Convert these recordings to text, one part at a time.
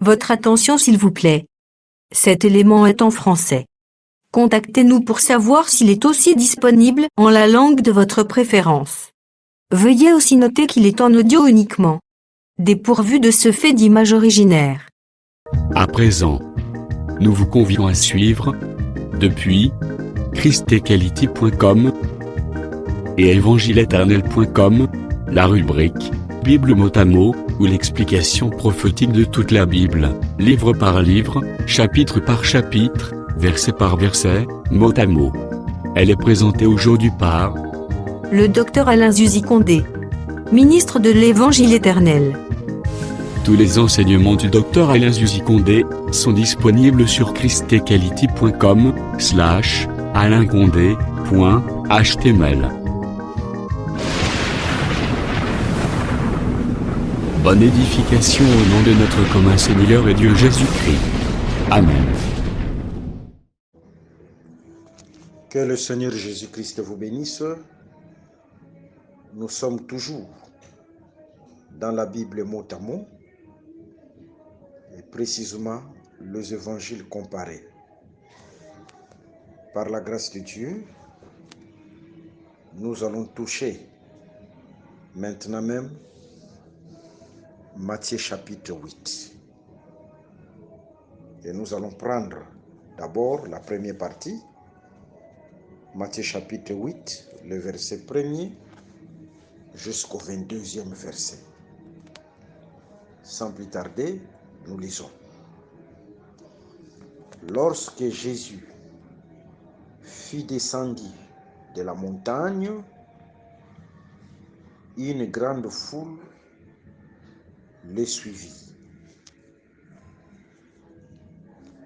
Votre attention s'il vous plaît. Cet élément est en français. Contactez-nous pour savoir s'il est aussi disponible en la langue de votre préférence. Veuillez aussi noter qu'il est en audio uniquement, dépourvu de ce fait d'image originaire. À présent, nous vous convions à suivre, depuis christequality.com et evangileeternel.com, la rubrique Bible mot à mot, ou l'explication prophétique de toute la Bible, livre par livre, chapitre par chapitre, verset par verset, mot à mot. Elle est présentée aujourd'hui par Le docteur Alain Zuzi Condé, ministre de l'Évangile éternel. Tous les enseignements du docteur Alain Zuzi Condé sont disponibles sur christequality.com/alaincondé.html. Bonne édification au nom de notre commun Seigneur et Dieu Jésus-Christ. Amen. Que le Seigneur Jésus-Christ vous bénisse. Nous sommes toujours dans la Bible mot à mot, et précisément les évangiles comparés. Par la grâce de Dieu, nous allons toucher maintenant même Matthieu chapitre 8. Et nous allons prendre d'abord la première partie, Matthieu chapitre 8, le verset 1er jusqu'au 22e verset. Sans plus tarder, nous lisons. Lorsque Jésus fut descendu de la montagne, une grande foule le suivit.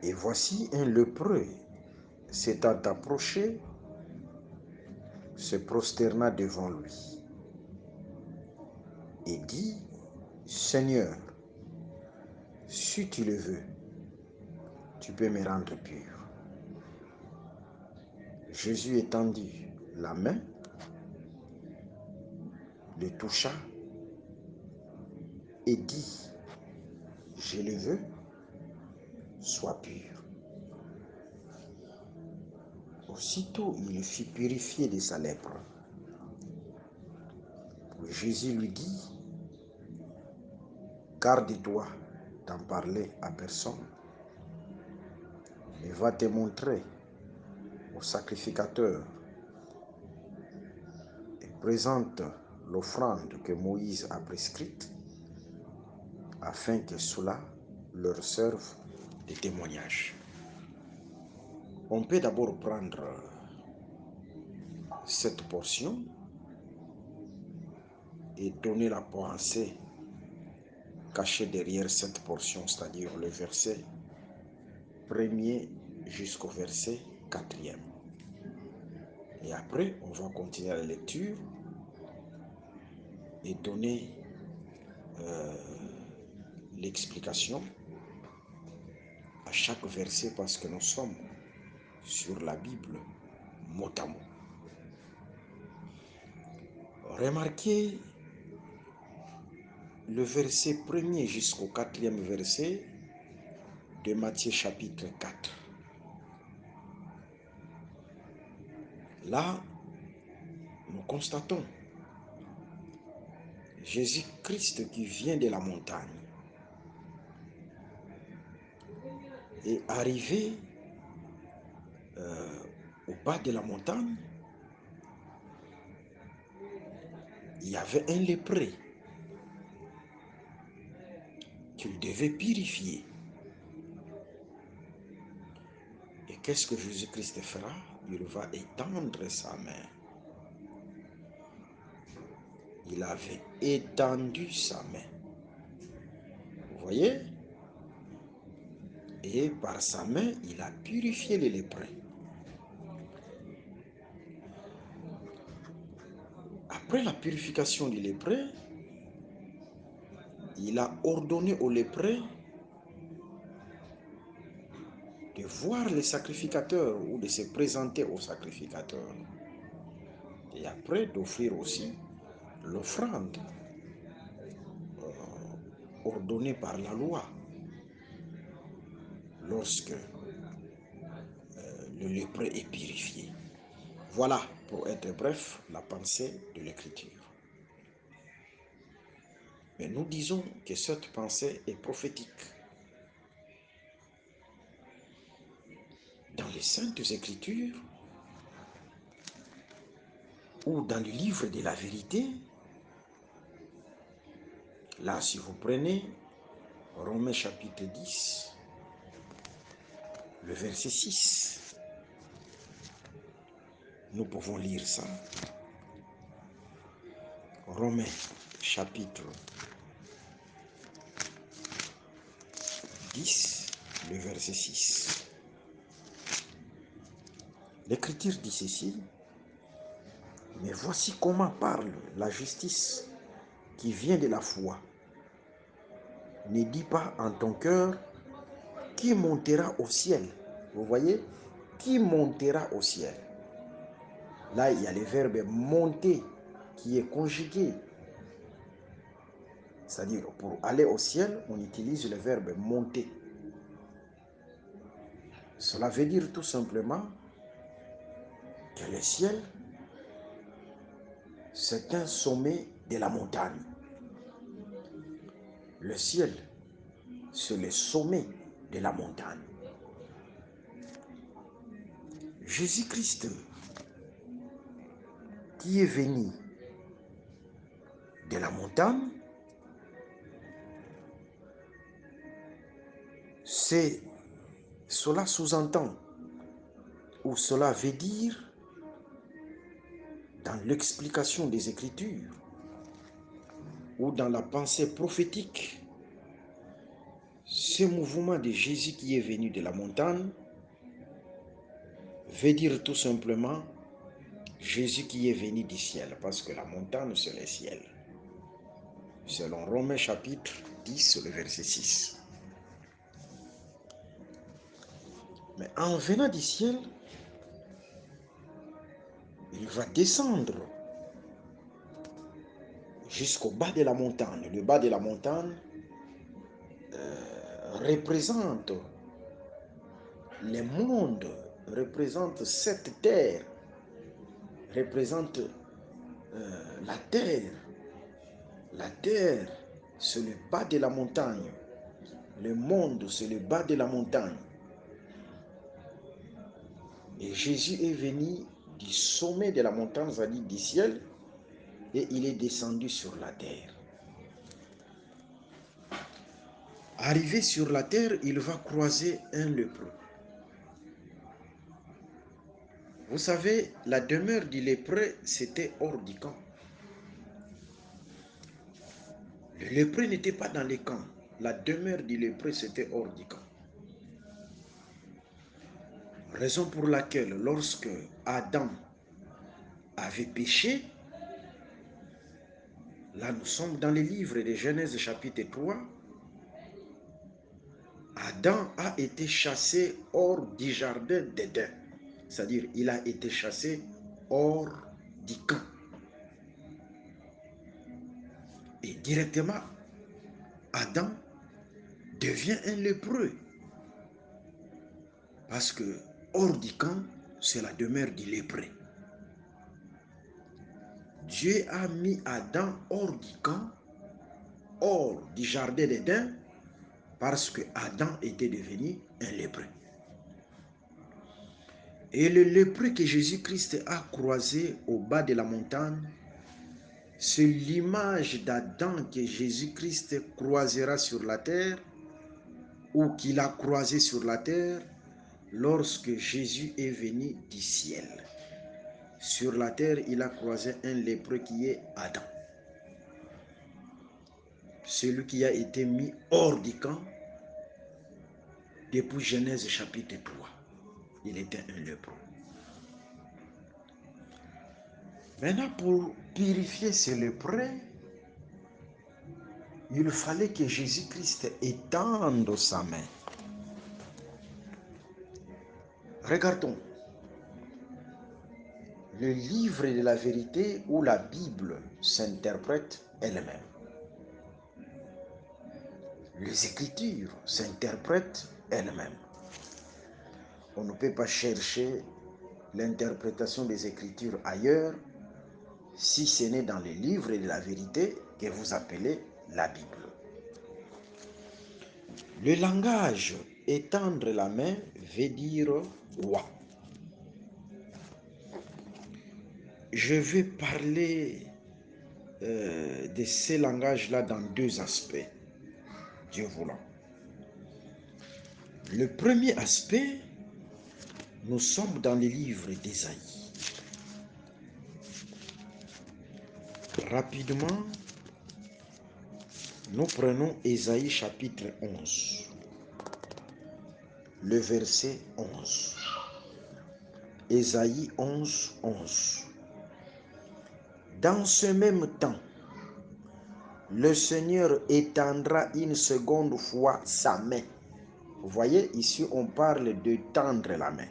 Et voici un lépreux s'étant approché, se prosterna devant lui et dit: Seigneur, si tu le veux, tu peux me rendre pur. Jésus étendit la main, le toucha et dit: Je le veux, sois pur. Aussitôt, il fut purifié de sa lèpre. Jésus lui dit: Garde-toi d'en parler à personne, mais va te montrer au sacrificateur et présente l'offrande que Moïse a prescrite, afin que cela leur serve de témoignage. On peut d'abord prendre cette portion et donner la pensée cachée derrière cette portion, c'est-à-dire le verset 1er jusqu'au verset 4e. Et après, on va continuer la lecture et donner l'explication à chaque verset, parce que nous sommes sur la Bible mot à mot. Remarquez le verset 1er jusqu'au 4e verset de Matthieu chapitre 4. Là, nous constatons Jésus-Christ qui vient de la montagne et arrivé au bas de la montagne, il y avait un lépreux qu'il devait purifier. Et qu'est-ce que Jésus-Christ fera? Il va étendre sa main. Il avait étendu sa main. Vous voyez? Et par sa main, il a purifié les lépreux. Après la purification du lépreux, il a ordonné aux lépreux de voir les sacrificateurs ou de se présenter aux sacrificateurs. Et après d'offrir aussi l'offrande ordonnée par la loi. lorsque le lépreux est purifié. Voilà, pour être bref, la pensée de l'Écriture. Mais nous disons que cette pensée est prophétique. Dans les Saintes Écritures, ou dans le livre de la vérité, là, si vous prenez Romains chapitre 10, le verset 6, nous pouvons lire ça. Romains chapitre 10, le verset 6. L'Écriture dit ceci: mais voici comment parle la justice qui vient de la foi. Ne dis pas en ton cœur, qui montera au ciel. Vous voyez, qui montera au ciel. Là, il y a le verbe monter qui est conjugué. C'est-à-dire, pour aller au ciel, on utilise le verbe monter. Cela veut dire tout simplement que le ciel, c'est un sommet de la montagne. Le ciel, c'est le sommet de la montagne. Jésus-Christ, qui est venu de la montagne, cela sous-entend, ou cela veut dire, dans l'explication des Écritures, ou dans la pensée prophétique, ce mouvement de Jésus qui est venu de la montagne veut dire tout simplement Jésus qui est venu du ciel, parce que la montagne c'est le ciel. Selon Romains chapitre 10, le verset 6. Mais en venant du ciel, il va descendre jusqu'au bas de la montagne. Le bas de la montagne représente le monde, représente cette terre, représente la terre. La terre, c'est le bas de la montagne. Le monde, c'est le bas de la montagne. Et Jésus est venu du sommet de la montagne, c'est-à-dire du ciel, et il est descendu sur la terre. Arrivé sur la terre, il va croiser un lépreux. Vous savez, la demeure du lépreux, c'était hors du camp. Le lépreux n'était pas dans les camps. La demeure du lépreux, c'était hors du camp. Raison pour laquelle, lorsque Adam avait péché, là nous sommes dans le livre de Genèse chapitre 3, Adam a été chassé hors du jardin d'Éden. C'est-à-dire, il a été chassé hors du camp. Et directement, Adam devient un lépreux. Parce que hors du camp, c'est la demeure du lépreux. Dieu a mis Adam hors du camp, hors du jardin d'Éden, parce que Adam était devenu un lépreux. Et le lépreux que Jésus-Christ a croisé au bas de la montagne, c'est l'image d'Adam que Jésus-Christ croisera sur la terre, ou qu'il a croisé sur la terre lorsque Jésus est venu du ciel. Sur la terre, il a croisé un lépreux qui est Adam. Celui qui a été mis hors du camp depuis Genèse chapitre 3. Il était un lépreux. Maintenant, pour purifier ce lépreux, il fallait que Jésus-Christ étende sa main. Regardons. Le livre de la vérité ou la Bible s'interprète elle-même. Les Écritures s'interprètent elles-mêmes. On ne peut pas chercher l'interprétation des Écritures ailleurs si ce n'est dans les livres de la vérité que vous appelez la Bible. Le langage étendre la main veut dire roi. Je vais parler de ces langages-là dans deux aspects, Dieu voulant. Le premier aspect, nous sommes dans les livres d'Ésaïe. Rapidement, nous prenons Ésaïe chapitre 11, le verset 11. Ésaïe 11, 11. Dans ce même temps, le Seigneur étendra une seconde fois sa main. Vous voyez, ici on parle de tendre la main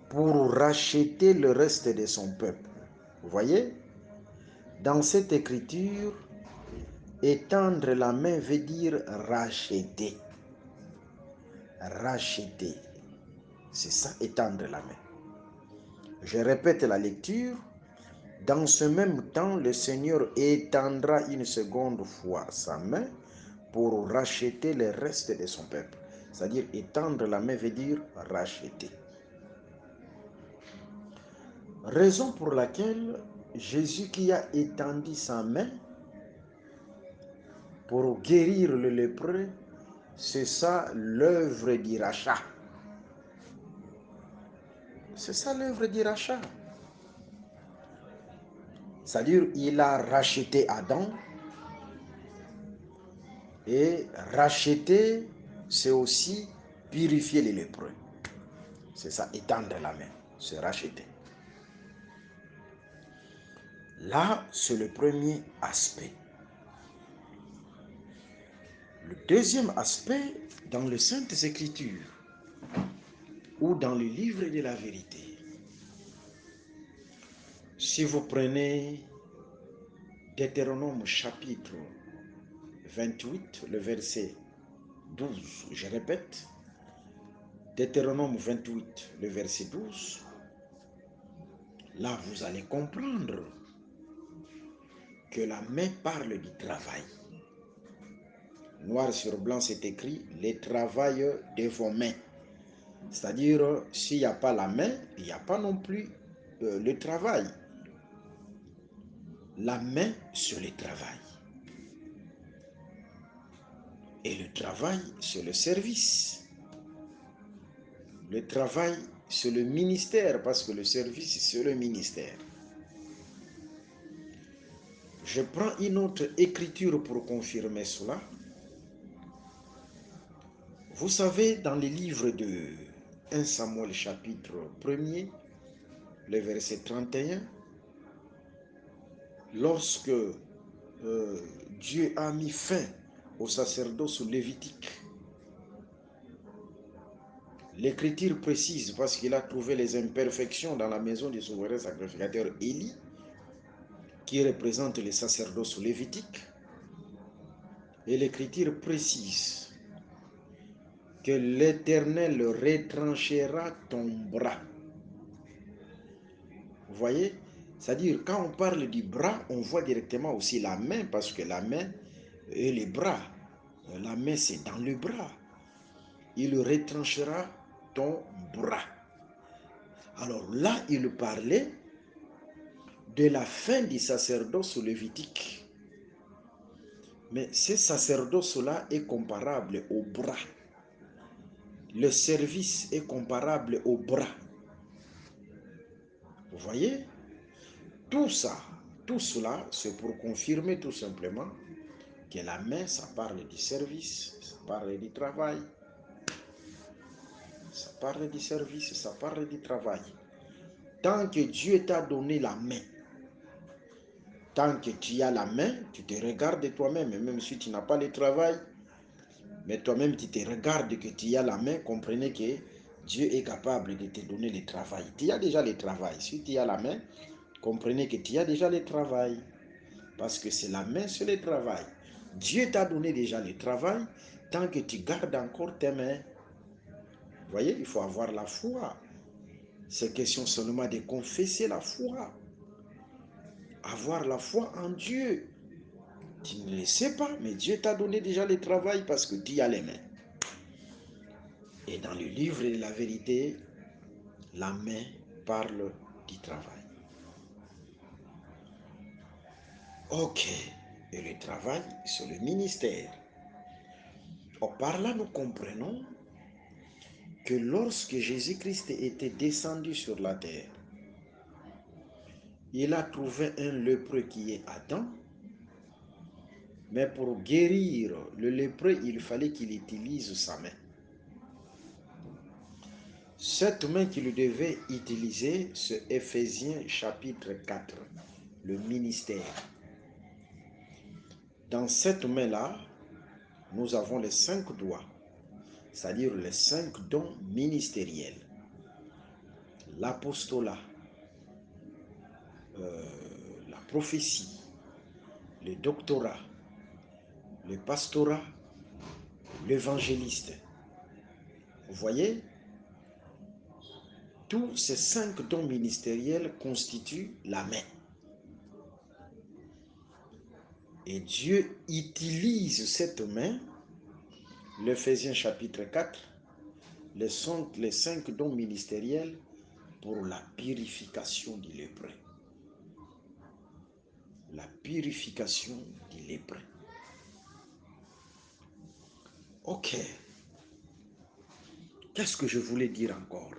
pour racheter le reste de son peuple. Vous voyez, dans cette écriture, étendre la main veut dire racheter. Racheter, c'est ça, étendre la main. Je répète la lecture. Dans ce même temps, le Seigneur étendra une seconde fois sa main pour racheter le reste de son peuple. C'est-à-dire, étendre la main veut dire racheter. Raison pour laquelle Jésus qui a étendu sa main pour guérir le lépreux, c'est ça l'œuvre du rachat. C'est ça l'œuvre du rachat. C'est-à-dire, il a racheté Adam. Et racheter, c'est aussi purifier les lépreux. C'est ça, étendre la main, c'est racheter. Là, c'est le premier aspect. Le deuxième aspect, dans les Saintes Écritures ou dans le livre de la vérité, si vous prenez Deutéronome chapitre 28, le verset 12, je répète, Deutéronome 28, le verset 12, là vous allez comprendre que la main parle du travail. Noir sur blanc, c'est écrit « le travail de vos mains ». C'est-à-dire, s'il n'y a pas la main, il n'y a pas non plus le travail. La main sur le travail. Et le travail sur le service. Le travail sur le ministère, parce que le service, c'est le ministère. Je prends une autre écriture pour confirmer cela. Vous savez, dans les livres de 1 Samuel chapitre 1er, le verset 31, lorsque Dieu a mis fin au sacerdoce lévitique, l'écriture précise, parce qu'il a trouvé les imperfections dans la maison du souverain sacrificateur Élie, qui représente les sacerdoces lévitiques, et l'écriture précise que l'Éternel retranchera ton bras. Vous voyez, c'est-à-dire quand on parle du bras, on voit directement aussi la main, parce que la main et les bras, la main c'est dans le bras. Il retranchera ton bras. Alors là, il parlait de la fin du sacerdoce lévitique. Mais ce sacerdoce-là est comparable au bras. Le service est comparable au bras. Vous voyez? Tout ça, tout cela, c'est pour confirmer tout simplement que la main, ça parle du service, ça parle du travail. Ça parle du service, ça parle du travail. Tant que Dieu t'a donné la main, tant que tu as la main, tu te regardes toi-même, même si tu n'as pas le travail, mais toi-même tu te regardes que tu as la main, comprenez que Dieu est capable de te donner le travail. Tu as déjà le travail. Si tu as la main, comprenez que tu as déjà le travail. Parce que c'est la main sur le travail. Dieu t'a donné déjà le travail tant que tu gardes encore tes mains. voyez, il faut avoir la foi. C'est question seulement de confesser la foi. Avoir la foi en Dieu. Tu ne le sais pas, mais Dieu t'a donné déjà le travail parce que tu as les mains. Et dans le livre de la vérité, la main parle du travail. Ok. Et le travail, c'est le ministère. Par là, nous comprenons que lorsque Jésus-Christ était descendu sur la terre, il a trouvé un lépreux qui est Adam, mais pour guérir le lépreux, il fallait qu'il utilise sa main. Cette main qu'il devait utiliser, c'est Éphésiens chapitre 4, le ministère. Dans cette main-là, nous avons les 5 doigts, c'est-à-dire les 5 dons ministériels. L'apostolat, la prophétie, le doctorat, le pastorat, l'évangéliste. Vous voyez, tous ces 5 dons ministériels constituent la main. Et Dieu utilise cette main, l'Éphésiens chapitre 4, les 5 dons ministériels pour la purification du lépreux. La purification du lépreux. Ok. Qu'est-ce que je voulais dire encore?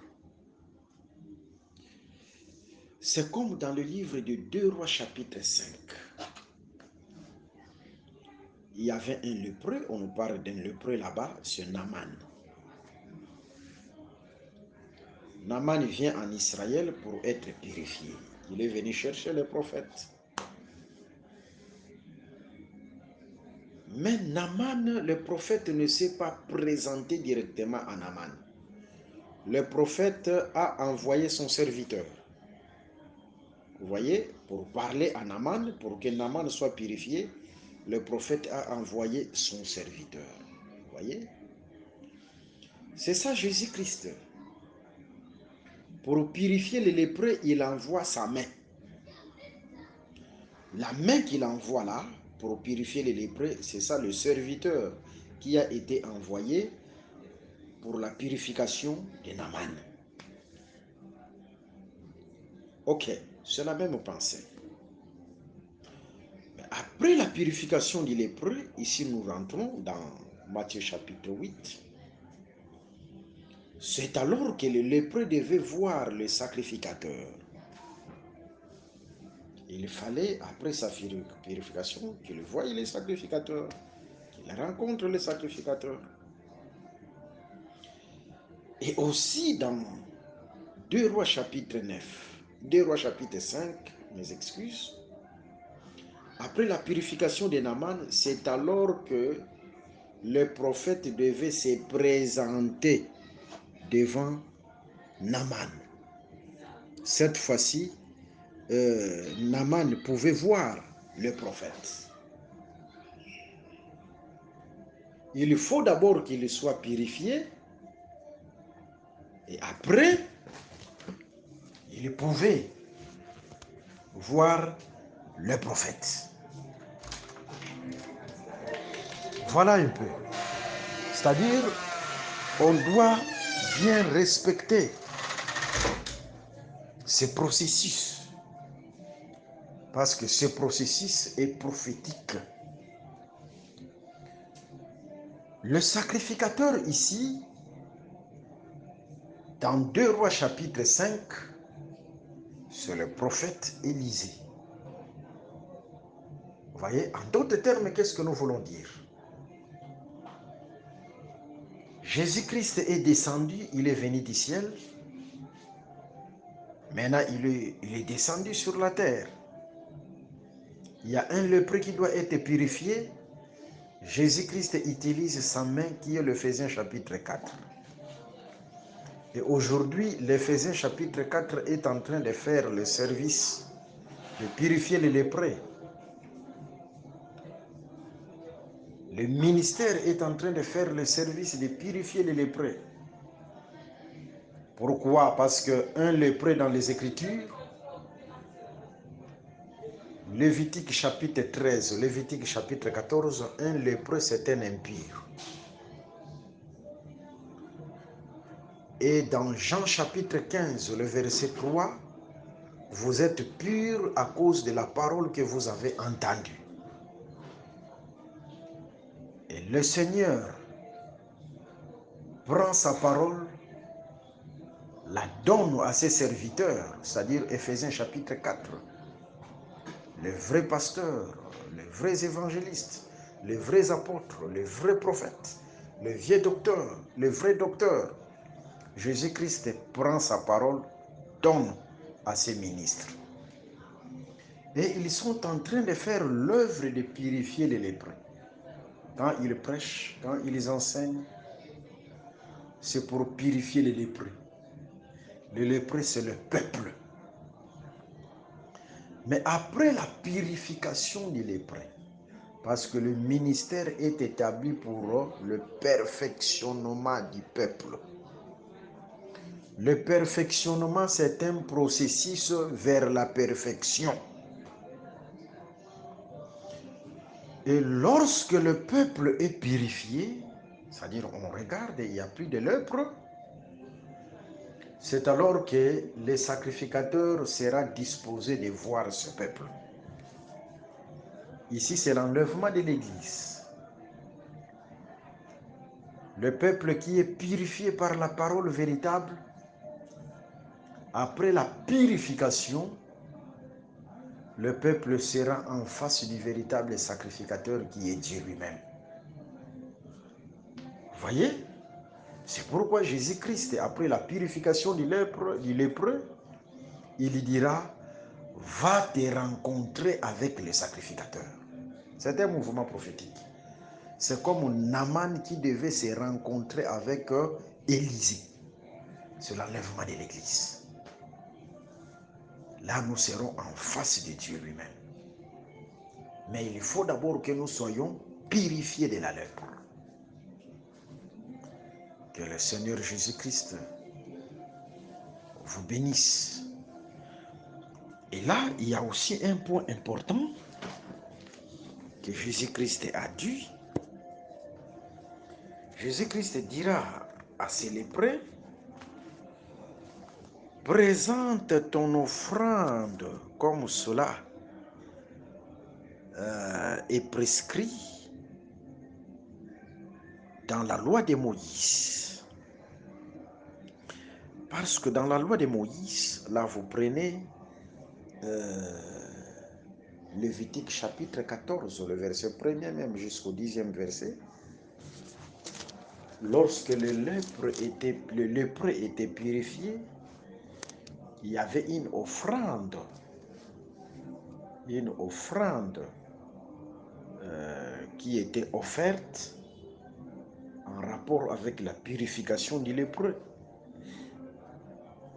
C'est comme dans le livre de 2 Rois chapitre 5. Il y avait un lépreux, on nous parle d'un lépreux là-bas, c'est Naaman. Naaman vient en Israël pour être purifié. Il est venu chercher le prophète. Mais Naaman, le prophète ne s'est pas présenté directement à Naaman. Le prophète a envoyé son serviteur. Vous voyez, pour parler à Naaman, pour que Naaman soit purifié, le prophète a envoyé son serviteur. Vous voyez? C'est ça Jésus-Christ. Pour purifier les lépreux, il envoie sa main. La main qu'il envoie là, pour purifier les lépreux, c'est ça le serviteur qui a été envoyé pour la purification de Naaman. Ok, c'est la même pensée. Après la purification du lépreux, ici nous rentrons dans Matthieu chapitre 8. C'est alors que le lépreux devait voir le sacrificateur. Il fallait, après sa purification, qu'il voie le sacrificateur, qu'il rencontre le sacrificateur. Et aussi dans 2 Rois chapitre 9, 2 Rois chapitre 5, mes excuses, après la purification de Naaman, c'est alors que le prophète devait se présenter devant Naaman. Cette fois-ci, Naaman pouvait voir le prophète. Il faut d'abord qu'il soit purifié et après, il pouvait voir le prophète. Voilà un peu. C'est-à-dire, on doit bien respecter ce processus. Parce que ce processus est prophétique. Le sacrificateur ici, dans 2 Rois chapitre 5, c'est le prophète Élisée. Vous voyez, en d'autres termes, qu'est-ce que nous voulons dire? Jésus-Christ est descendu, il est venu du ciel. Maintenant, il est descendu sur la terre. Il y a un lépreux qui doit être purifié. Jésus-Christ utilise sa main qui est l'Éphésiens chapitre 4. Et aujourd'hui, l'Éphésiens chapitre 4 est en train de faire le service de purifier les lépreux. Le ministère est en train de faire le service de purifier les lépreux. Pourquoi? Parce qu'un lépreux dans les Écritures, Lévitique chapitre 13, Lévitique chapitre 14, un lépreux c'est un impur. Et dans Jean chapitre 15, le verset 3, vous êtes purs à cause de la parole que vous avez entendue. Et le Seigneur prend sa parole, la donne à ses serviteurs, c'est-à-dire Éphésiens chapitre 4. Les vrais pasteurs, les vrais évangélistes, les vrais apôtres, les vrais prophètes, les vieux docteurs, les vrais docteurs. Jésus-Christ prend sa parole, donne à ses ministres. Et ils sont en train de faire l'œuvre de purifier les lépreux. Quand ils prêchent, quand ils enseignent, c'est pour purifier les lépreux. Les lépreux, c'est le peuple. Mais après la purification des lépreux, parce que le ministère est établi pour le perfectionnement du peuple. Le perfectionnement, c'est un processus vers la perfection. Et lorsque le peuple est purifié, c'est-à-dire on regarde, il n'y a plus de lèpre, c'est alors que le sacrificateur sera disposé de voir ce peuple. Ici, c'est l'enlèvement de l'Église. Le peuple qui est purifié par la parole véritable, après la purification, le peuple sera en face du véritable sacrificateur qui est Dieu lui-même. Vous voyez? C'est pourquoi Jésus-Christ, après la purification du lépreux, il dira, va te rencontrer avec les sacrificateurs. C'est un mouvement prophétique. C'est comme Naaman qui devait se rencontrer avec Élisée. C'est l'enlèvement de l'Église. Là, nous serons en face de Dieu lui-même. Mais il faut d'abord que nous soyons purifiés de la lèpre. Que le Seigneur Jésus-Christ vous bénisse. Et là, il y a aussi un point important que Jésus-Christ a dit. Jésus-Christ dira à ses lépreux, présente ton offrande comme cela est prescrit dans la loi de Moïse. Parce que dans la loi de Moïse, là vous prenez Lévitique chapitre 14, le verset 1er même jusqu'au 10e verset. Lorsque le lépreux était purifié, il y avait une offrande qui était offerte en rapport avec la purification du lépreux.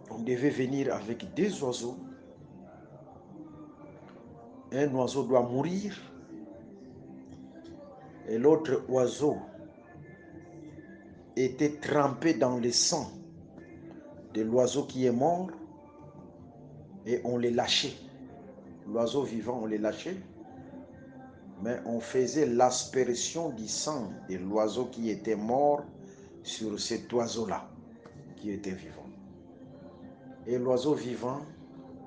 On devait venir avec des oiseaux. Un oiseau doit mourir et l'autre oiseau était trempé dans le sang de l'oiseau qui est mort et on les lâchait. L'oiseau vivant, on les lâchait, mais on faisait l'aspersion du sang de l'oiseau qui était mort sur cet oiseau-là qui était vivant. Et l'oiseau vivant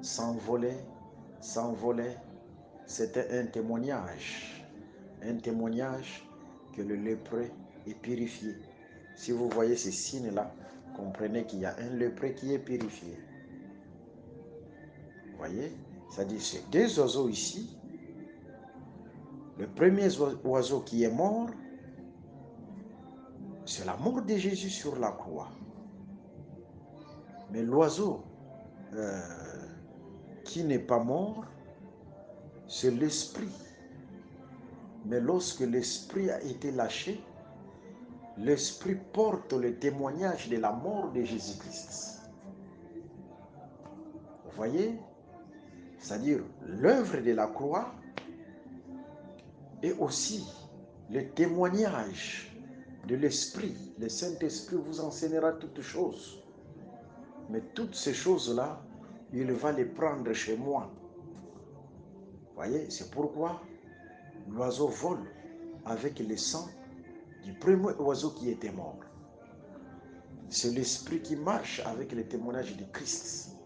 s'envolait. C'était un témoignage que le lépreux est purifié. Si vous voyez ces signes-là, comprenez qu'il y a un lépreux qui est purifié. Vous voyez? C'est-à-dire ces deux oiseaux ici. Le premier oiseau qui est mort, c'est la mort de Jésus sur la croix. Mais l'oiseau qui n'est pas mort, c'est l'esprit. Mais lorsque l'esprit a été lâché, l'esprit porte le témoignage de la mort de Jésus-Christ. Vous voyez? C'est-à-dire l'œuvre de la croix et aussi le témoignage de l'esprit. Le Saint-Esprit vous enseignera toutes choses. Mais toutes ces choses-là, il va les prendre chez moi. Voyez, c'est pourquoi l'oiseau vole avec le sang du premier oiseau qui était mort. C'est l'esprit qui marche avec le témoignage de Christ.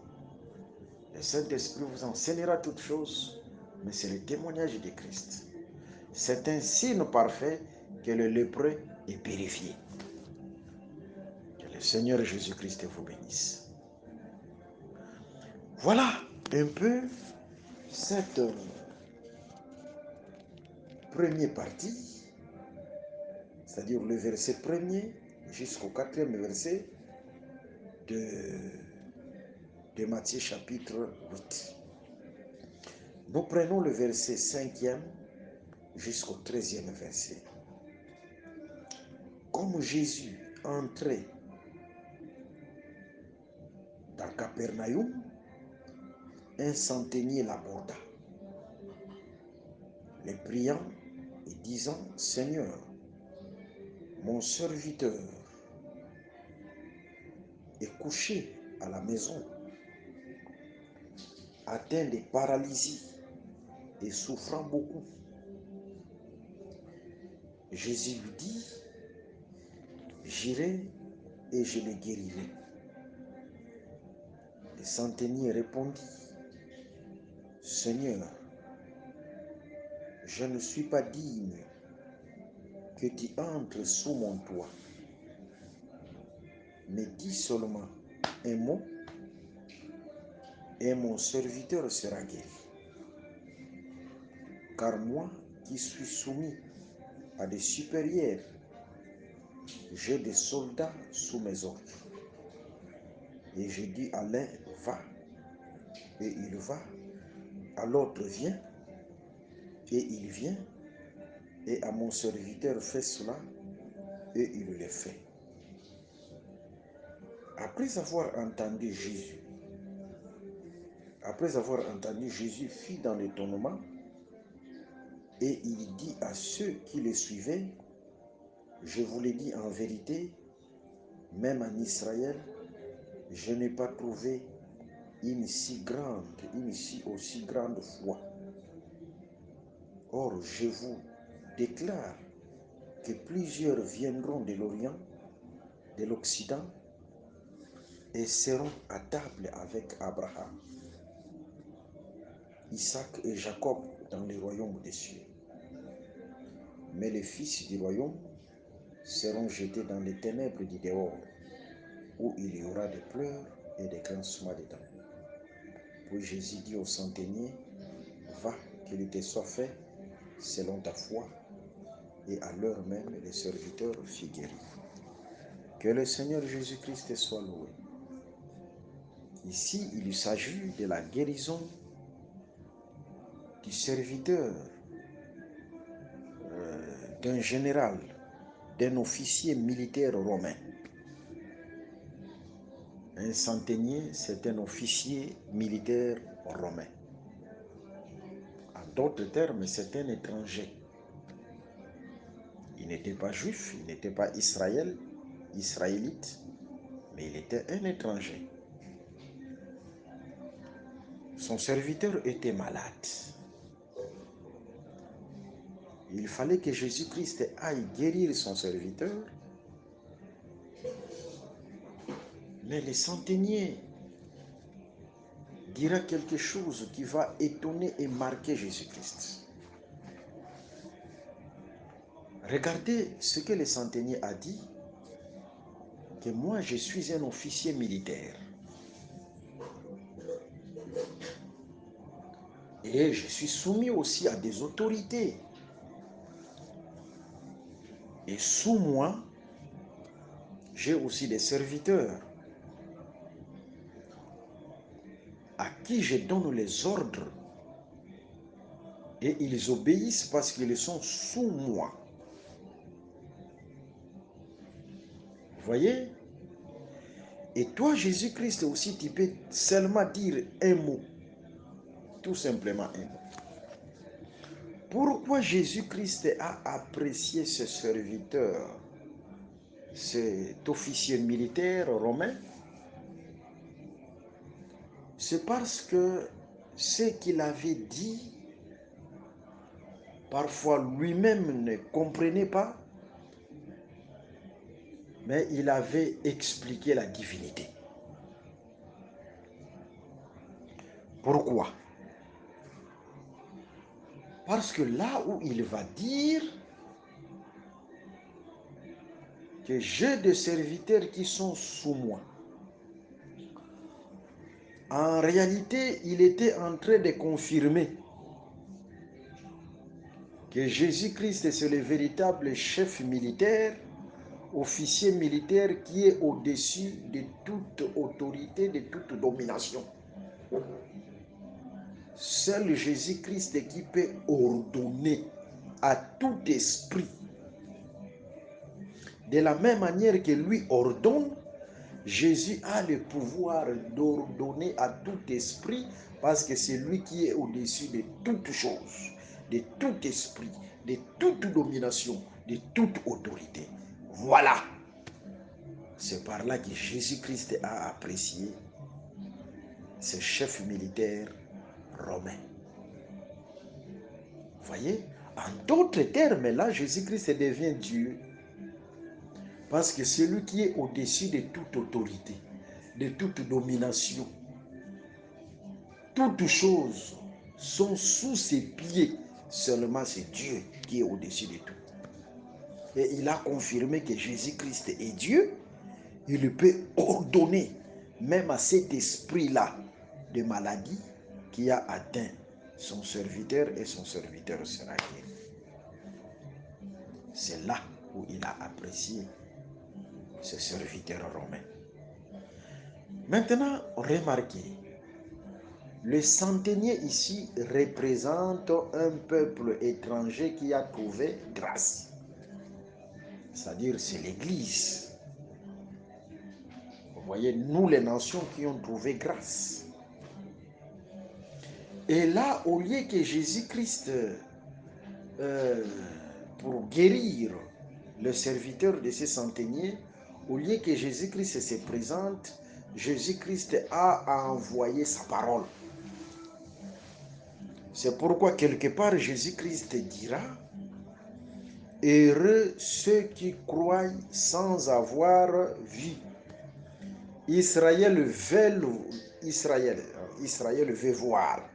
Le Saint-Esprit vous enseignera toutes choses, mais c'est le témoignage de Christ. C'est un signe parfait que le lépreux est purifié. Que le Seigneur Jésus-Christ vous bénisse. Voilà un peu cette première partie, c'est-à-dire le verset 1er jusqu'au 4e verset de Matthieu chapitre 8. Nous prenons le verset 5e jusqu'au 13e verset. Comme Jésus entrait dans Capernaum, un centenier l'aborda, les priant et disant: Seigneur, mon serviteur est couché à la maison, atteint de paralysie et souffrant beaucoup. Jésus lui dit: J'irai et je le guérirai. Le centenier répondit: Seigneur, je ne suis pas digne que tu entres sous mon toit, mais dis seulement un mot et mon serviteur sera guéri. Car moi qui suis soumis à des supérieurs, j'ai des soldats sous mes ordres. Et je dis à l'un: va, et il va, à l'autre: viens, et il vient, et à mon serviteur: fais cela, et il le fait. Après avoir entendu Jésus fit dans l'étonnement, et il dit à ceux qui le suivaient: je vous l'ai dit en vérité, même en Israël, je n'ai pas trouvé une aussi grande foi. Or, je vous déclare que plusieurs viendront de l'Orient, de l'Occident, et seront à table avec Abraham, Isaac et Jacob dans le royaume des cieux. Mais les fils du royaume seront jetés dans les ténèbres du dehors, où il y aura des pleurs et des grincements de dents. Puis Jésus dit au centenier: va, qu'il te soit fait selon ta foi. Et à l'heure même, le serviteur fut guéri. Que le Seigneur Jésus-Christ soit loué. Ici, il s'agit de la guérison du serviteur, d'un général, d'un officier militaire romain. Un centenier, c'est un officier militaire romain. En d'autres termes, c'est un étranger. Il n'était pas juif, il n'était pas israélite, mais il était un étranger. Son serviteur était malade. Il fallait que Jésus-Christ aille guérir son serviteur, mais le centenier dira quelque chose qui va étonner et marquer Jésus-Christ. Regardez ce que le centenier a dit, que moi je suis un officier militaire et je suis soumis aussi à des autorités. Et sous moi, j'ai aussi des serviteurs à qui je donne les ordres et ils obéissent parce qu'ils sont sous moi. Vous voyez? Et toi, Jésus-Christ aussi, tu peux seulement dire un mot, tout simplement un mot. Pourquoi Jésus-Christ a apprécié ce serviteur, cet officier militaire romain? C'est parce que ce qu'il avait dit, parfois lui-même ne comprenait pas, mais il avait expliqué la divinité. Pourquoi? Parce que là où il va dire que j'ai des serviteurs qui sont sous moi, en réalité, il était en train de confirmer que Jésus-Christ, c'est le véritable chef militaire, officier militaire qui est au-dessus de toute autorité, de toute domination. Seul Jésus-Christ qui peut ordonner à tout esprit. De la même manière que lui ordonne, Jésus a le pouvoir d'ordonner à tout esprit parce que c'est lui qui est au-dessus de toutes choses, de tout esprit, de toute domination, de toute autorité. Voilà. C'est par là que Jésus-Christ a apprécié ce chef militaire romain. Voyez, en d'autres termes, là, Jésus-Christ devient Dieu parce que c'est lui qui est au-dessus de toute autorité, de toute domination. Toutes choses sont sous ses pieds. Seulement c'est Dieu qui est au-dessus de tout. Et il a confirmé que Jésus-Christ est Dieu. Il peut ordonner même à cet esprit-là de maladie qui a atteint son serviteur et son serviteur sera guéri. C'est là où il a apprécié ce serviteur romain. Maintenant, remarquez, le centenier ici représente un peuple étranger qui a trouvé grâce. C'est-à-dire, c'est l'Église. Vous voyez, nous les nations qui ont trouvé grâce. Et là, au lieu que Jésus-Christ, pour guérir le serviteur de ces centeniers, au lieu que Jésus-Christ se présente, Jésus-Christ a envoyé sa parole. C'est pourquoi quelque part Jésus-Christ dira: heureux ceux qui croient sans avoir vu. Israël veut voir.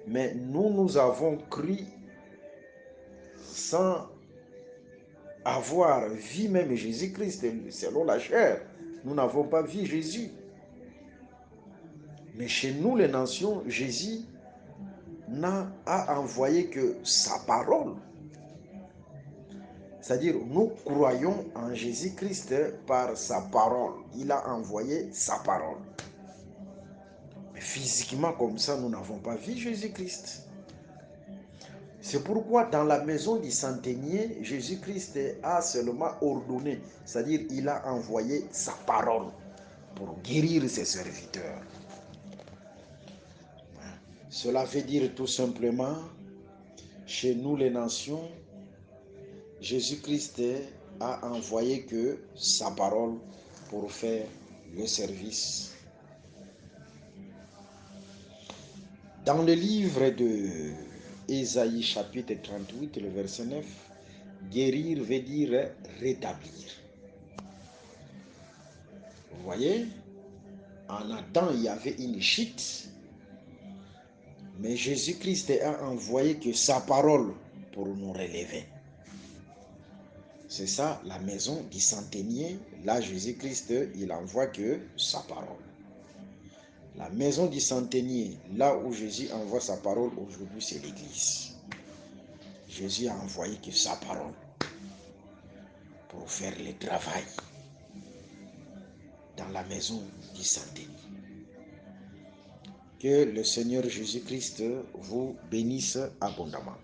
Mais nous avons cru sans avoir vu même Jésus-Christ selon la chair. Nous n'avons pas vu Jésus. Mais chez nous les nations, Jésus n'a envoyé que sa parole. C'est-à-dire, nous croyons en Jésus-Christ par sa parole. Il a envoyé sa parole. Mais physiquement, comme ça, nous n'avons pas vu Jésus-Christ. C'est pourquoi dans la maison du centenier, Jésus-Christ a seulement ordonné. C'est-à-dire, il a envoyé sa parole pour guérir ses serviteurs. Cela veut dire tout simplement, chez nous les nations, Jésus-Christ a envoyé que sa parole pour faire le service. Dans le livre de Ésaïe chapitre 38, le verset 9, guérir veut dire rétablir. Vous voyez, en Adam, il y avait une chute, mais Jésus-Christ a envoyé que sa parole pour nous relever. C'est ça, la maison du centenier. Là, Jésus-Christ, il envoie que sa parole. La maison du centenier, là où Jésus envoie sa parole aujourd'hui, c'est l'Église. Jésus a envoyé que sa parole pour faire le travail dans la maison du centenier. Que le Seigneur Jésus-Christ vous bénisse abondamment.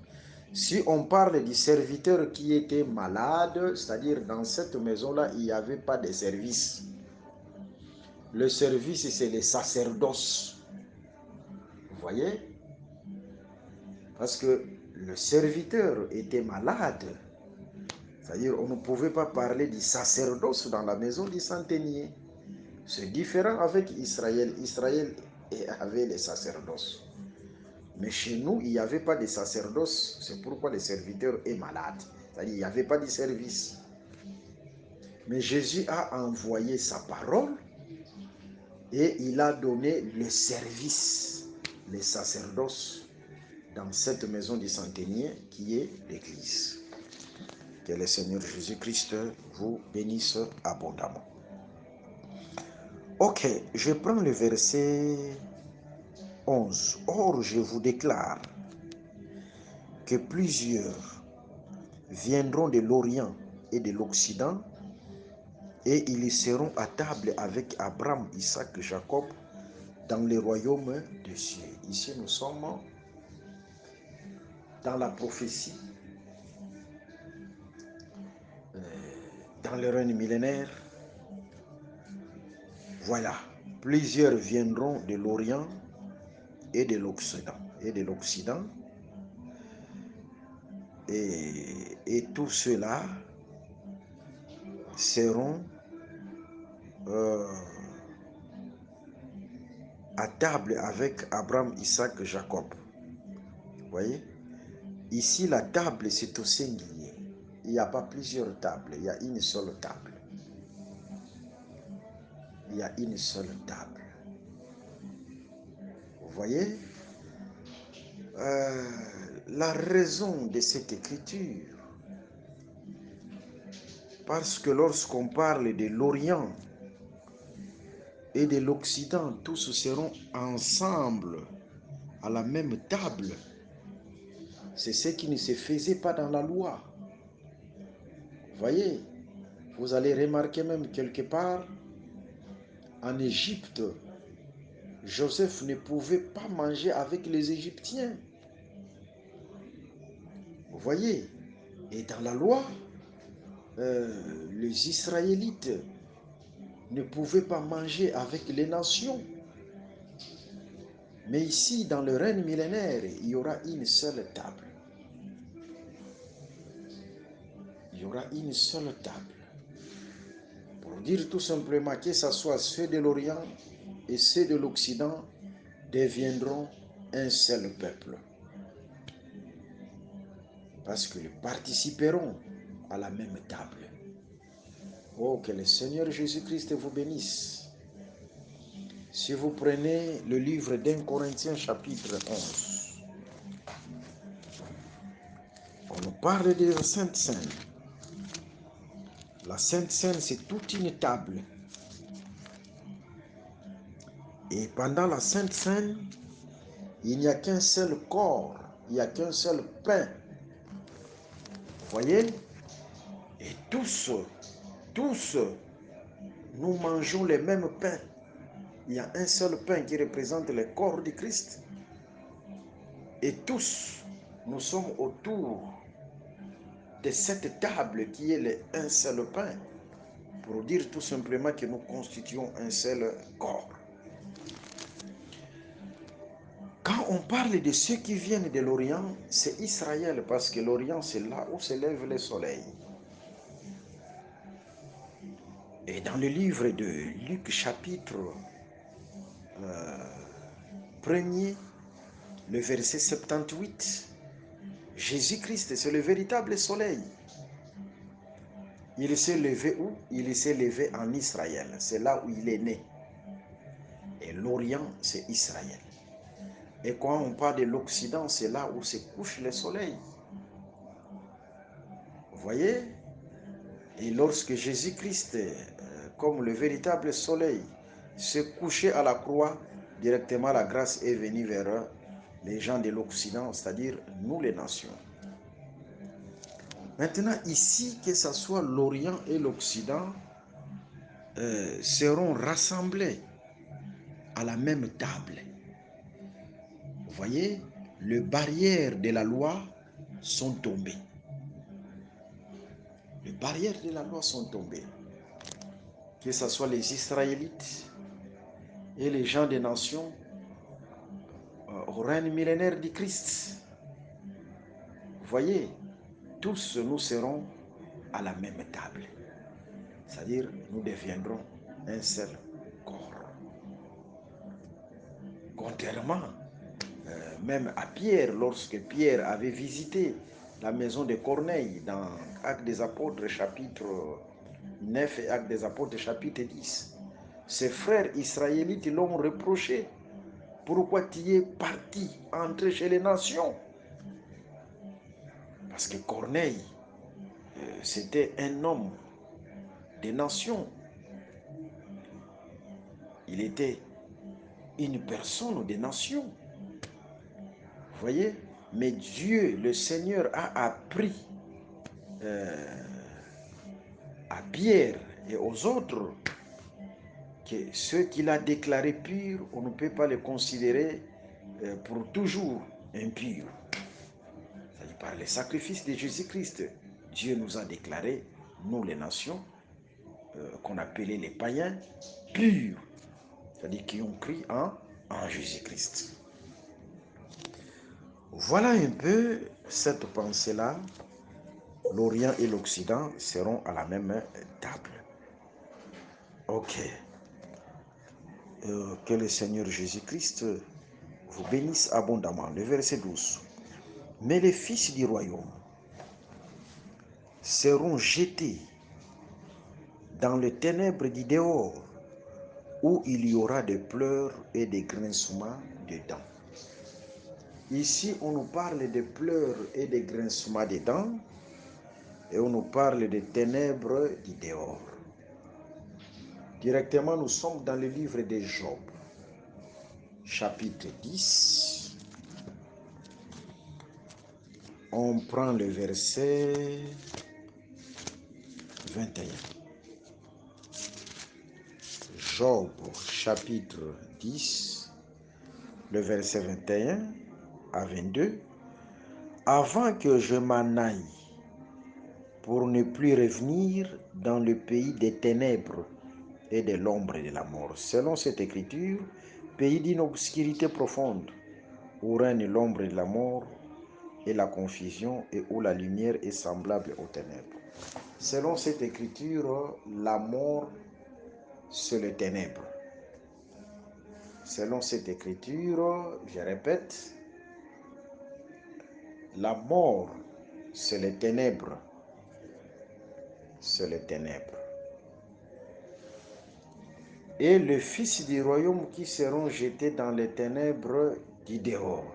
Si on parle du serviteur qui était malade, c'est-à-dire dans cette maison-là, il n'y avait pas de service. Le service, c'est le sacerdoce. Vous voyez? Parce que le serviteur était malade. C'est-à-dire, on ne pouvait pas parler du sacerdoce dans la maison du centenier. C'est différent avec Israël. Israël et avait les sacerdoces. Mais chez nous, il n'y avait pas de sacerdoce. C'est pourquoi le serviteur est malade. C'est-à-dire, il n'y avait pas de service. Mais Jésus a envoyé sa parole et il a donné le service, les sacerdoces, dans cette maison du centenier qui est l'Église. Que le Seigneur Jésus-Christ vous bénisse abondamment. Ok, je prends le verset 11. Or, je vous déclare que plusieurs viendront de l'Orient et de l'Occident et ils seront à table avec Abraham, Isaac, Jacob dans le royaume des cieux. Ici, nous sommes dans la prophétie, dans le règne millénaire. Voilà, plusieurs viendront de l'Orient et de l'Occident. Et tout cela seront à table avec Abraham, Isaac, Jacob. Vous voyez? Ici, la table, c'est au singulier. Il n'y a pas plusieurs tables, il y a une seule table. Il y a une seule table. Vous voyez? La raison de cette écriture, parce que lorsqu'on parle de l'Orient et de l'Occident, tous seront ensemble à la même table. C'est ce qui ne se faisait pas dans la loi. Vous voyez, vous allez remarquer même quelque part, en Égypte, Joseph ne pouvait pas manger avec les Égyptiens. Vous voyez, et dans la loi, les Israélites ne pouvaient pas manger avec les nations. Mais ici, dans le règne millénaire, il y aura une seule table. Il y aura une seule table. Pour dire tout simplement que ce soit ceux de l'Orient et ceux de l'Occident deviendront un seul peuple. Parce qu'ils participeront à la même table. Oh, que le Seigneur Jésus-Christ vous bénisse. Si vous prenez le livre d'Un Corinthiens chapitre 11, on nous parle de la Sainte Seine. La Sainte Seine, c'est toute une table. Et pendant la Sainte Seine, il n'y a qu'un seul corps, il n'y a qu'un seul pain. Vous voyez? Et tous, nous mangeons les mêmes pains. Il y a un seul pain qui représente le corps du Christ. Et tous, nous sommes autour de cette table qui est un seul pain. Pour dire tout simplement que nous constituons un seul corps. Quand on parle de ceux qui viennent de l'Orient, c'est Israël, parce que l'Orient, c'est là où se lève le soleil. Et dans le livre de Luc, chapitre 1er, le verset 78, Jésus-Christ, c'est le véritable soleil. Il s'est levé où? Il s'est levé en Israël. C'est là où il est né. Et l'Orient, c'est Israël. Et quand on parle de l'Occident, c'est là où se couche le soleil. Vous voyez? Et lorsque Jésus-Christ, comme le véritable soleil, se couchait à la croix, directement la grâce est venue vers les gens de l'Occident, c'est-à-dire nous les nations. Maintenant, ici, que ce soit l'Orient et l'Occident, seront rassemblés à la même table. Vous voyez, les barrières de la loi sont tombées. Les barrières de la loi sont tombées. Que ce soit les Israélites et les gens des nations au règne millénaire du Christ. Vous voyez, tous nous serons à la même table. C'est-à-dire, nous deviendrons un seul corps. Contrairement même à Pierre, lorsque Pierre avait visité la maison de Corneille dans Actes des Apôtres chapitre 9 et Actes des Apôtres chapitre 10. Ses frères israélites l'ont reproché. Pourquoi tu es parti entrer chez les nations? Parce que Corneille, c'était un homme des nations. Il était une personne des nations. Vous voyez? Mais Dieu, le Seigneur, a appris à Pierre et aux autres que ceux qu'il a déclarés purs, on ne peut pas les considérer pour toujours impurs. C'est-à-dire par les sacrifices de Jésus-Christ. Dieu nous a déclarés, nous les nations, qu'on appelait les païens, purs. C'est-à-dire qui ont cru en Jésus-Christ. Voilà un peu cette pensée-là. L'Orient et l'Occident seront à la même table. Ok. Que le Seigneur Jésus-Christ vous bénisse abondamment. Le verset 12. Mais les fils du royaume seront jetés dans les ténèbres du dehors, où il y aura des pleurs et des grincements de dents. Ici, on nous parle de pleurs et de grincements de dents, et on nous parle des ténèbres du dehors. Directement, nous sommes dans le livre de Job, chapitre 10. On prend le verset 21. Job, chapitre 10, le verset 21 à 22. Avant que je m'en aille, pour ne plus revenir dans le pays des ténèbres et de l'ombre de la mort. Selon cette écriture, pays d'une obscurité profonde, où règne l'ombre de la mort et la confusion, et où la lumière est semblable aux ténèbres. Selon cette écriture, la mort, c'est les ténèbres. Selon cette écriture, je répète, la mort, c'est les ténèbres. C'est les ténèbres. Et les fils du royaume qui seront jetés dans les ténèbres du dehors.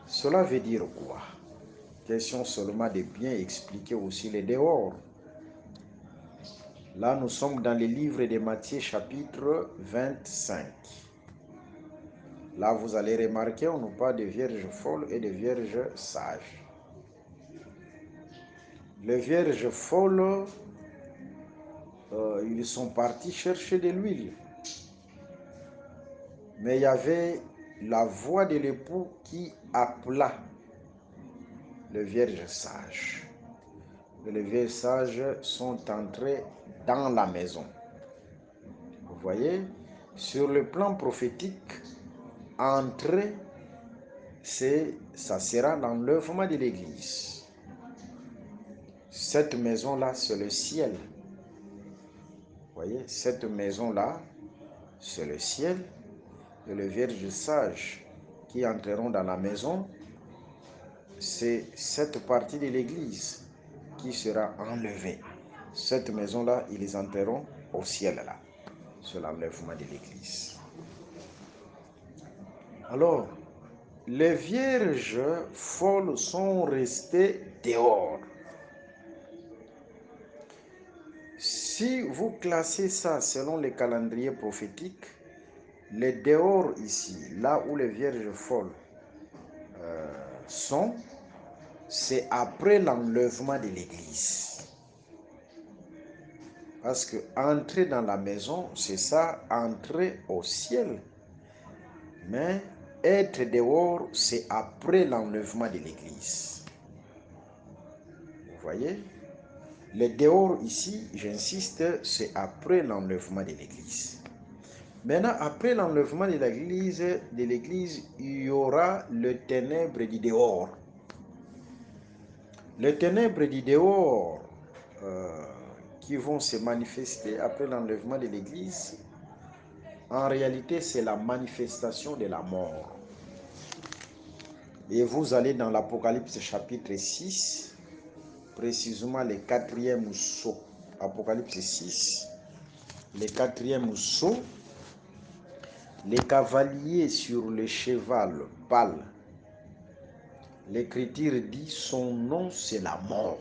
Cela veut dire quoi? Question seulement de bien expliquer aussi les dehors. Là, nous sommes dans le livre de Matthieu chapitre 25. Là, vous allez remarquer, on nous parle de vierges folles et de vierges sages. Les vierges folles, ils sont partis chercher de l'huile. Mais il y avait la voix de l'époux qui appela les vierges sages. Et les vierges sages sont entrés dans la maison. Vous voyez, sur le plan prophétique, entrer, ça sera l'enlèvement de l'église. Cette maison-là, c'est le ciel. Vous voyez, cette maison-là, c'est le ciel. Et les vierges sages qui entreront dans la maison, c'est cette partie de l'église qui sera enlevée. Cette maison-là, ils les entreront au ciel là. C'est l'enlèvement de l'église. Alors, les vierges folles sont restées dehors. Si vous classez ça selon les calendriers prophétiques, les dehors ici, là où les vierges folles sont, c'est après l'enlèvement de l'église. Parce que entrer dans la maison, c'est ça, entrer au ciel. Mais être dehors, c'est après l'enlèvement de l'église. Vous voyez? Le dehors ici, j'insiste, c'est après l'enlèvement de l'église. Maintenant, après l'enlèvement de l'église, il y aura le ténèbre du dehors. Les ténèbres du dehors qui vont se manifester après l'enlèvement de l'église, En réalité, c'est la manifestation de la mort. Et vous allez dans l'Apocalypse chapitre 6, précisément le 4e sceau. Apocalypse 6, le 4e sceau. Les cavaliers sur le cheval pâle. L'écriture dit son nom c'est la mort.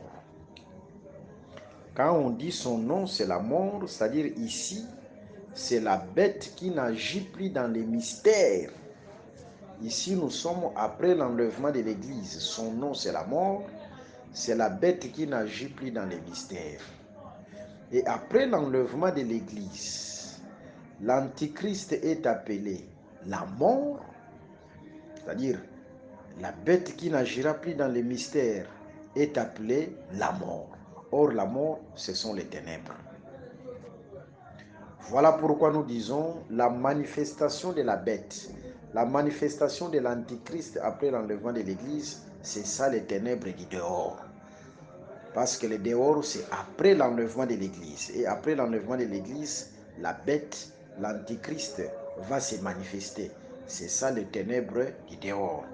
Quand on dit son nom c'est la mort, c'est-à-dire ici, c'est la bête qui n'agit plus dans les mystères. Ici, nous sommes après l'enlèvement de l'Église. Son nom c'est la mort. C'est la bête qui n'agit plus dans les mystères. Et après l'enlèvement de l'Église, l'Antichrist est appelé la mort, c'est-à-dire la bête qui n'agira plus dans les mystères est appelée la mort. Or, la mort, ce sont les ténèbres. Voilà pourquoi nous disons la manifestation de la bête, la manifestation de l'Antichrist après l'enlèvement de l'Église, c'est ça les ténèbres du dehors. Parce que le dehors, c'est après l'enlèvement de l'Église. Et après l'enlèvement de l'Église, la bête, l'Antichrist, va se manifester. C'est ça les ténèbres du dehors.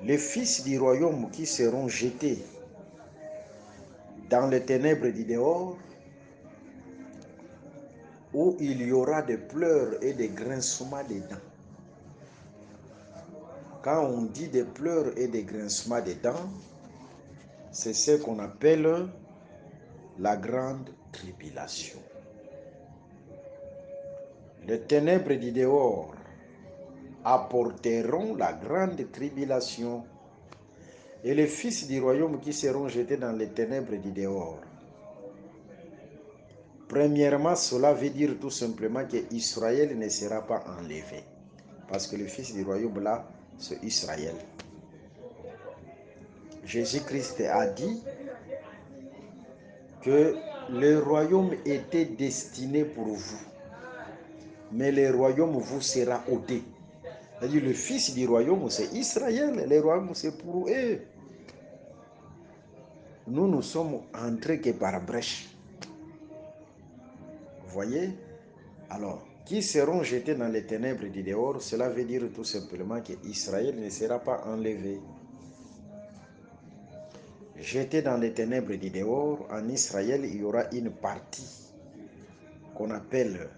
Les fils du royaume qui seront jetés dans les ténèbres du dehors, où il y aura des pleurs et des grincements des dents. Quand on dit des pleurs et des grincements des dents, c'est ce qu'on appelle la grande tribulation. Les ténèbres du dehors apporteront la grande tribulation, et les fils du royaume qui seront jetés dans les ténèbres du dehors. Premièrement, cela veut dire tout simplement qu'Israël ne sera pas enlevé. Parce que le fils du royaume là, c'est Israël. Jésus-Christ a dit que le royaume était destiné pour vous, mais le royaume vous sera ôté. C'est-à-dire le fils du royaume, c'est Israël, le royaume c'est pour eux. Nous sommes entrés que par brèche. Vous voyez? Alors, qui seront jetés dans les ténèbres du dehors, cela veut dire tout simplement qu'Israël ne sera pas enlevé. Jetés dans les ténèbres du dehors, en Israël, il y aura une partie qu'on appelle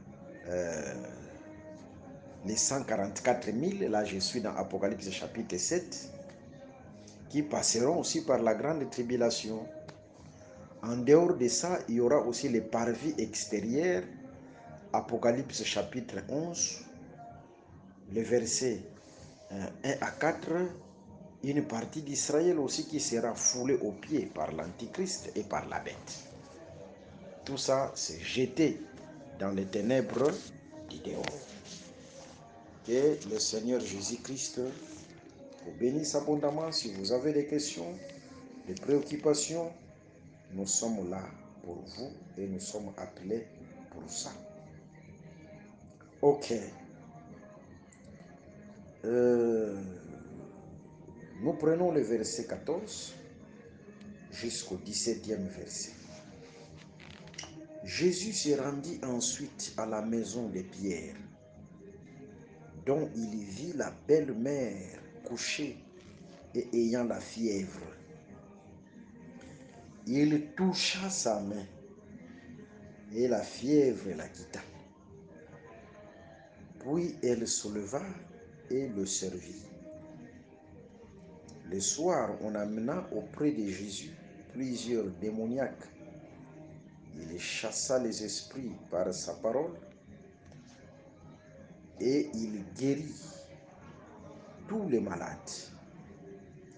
les 144 000, là je suis dans Apocalypse chapitre 7, qui passeront aussi par la grande tribulation. En dehors de ça, il y aura aussi les parvis extérieurs, Apocalypse chapitre 11, le verset 1 à 4, une partie d'Israël aussi qui sera foulée aux pieds par l'Antichrist et par la bête. Tout ça, c'est jeté dans les ténèbres du dehors. Que le Seigneur Jésus-Christ vous bénisse abondamment. Si vous avez des questions, des préoccupations, nous sommes là pour vous et nous sommes appelés pour ça. Ok. Nous prenons le verset 14 jusqu'au 17e verset. Jésus se rendit ensuite à la maison de Pierre, dont il vit la belle-mère couchée et ayant la fièvre. Il toucha sa main et la fièvre la quitta. Puis elle se leva et le servit. Le soir, on amena auprès de Jésus plusieurs démoniaques. Il chassa les esprits par sa parole et il guérit tous les malades,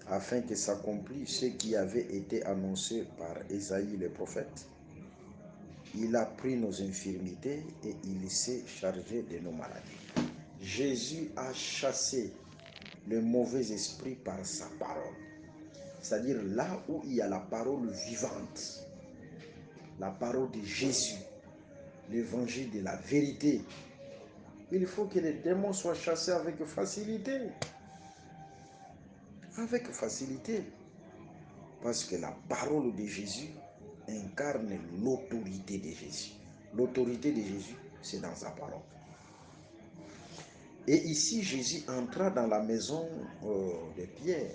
afin que s'accomplisse ce qui avait été annoncé par Ésaïe le prophète. Il a pris nos infirmités et il s'est chargé de nos maladies. Jésus a chassé le mauvais esprit par sa parole. C'est-à-dire là où il y a la parole vivante, la parole de Jésus, l'évangile de la vérité, il faut que les démons soient chassés avec facilité. Avec facilité. Parce que la parole de Jésus incarne l'autorité de Jésus. L'autorité de Jésus, c'est dans sa parole. Et ici, Jésus entra dans la maison de Pierre,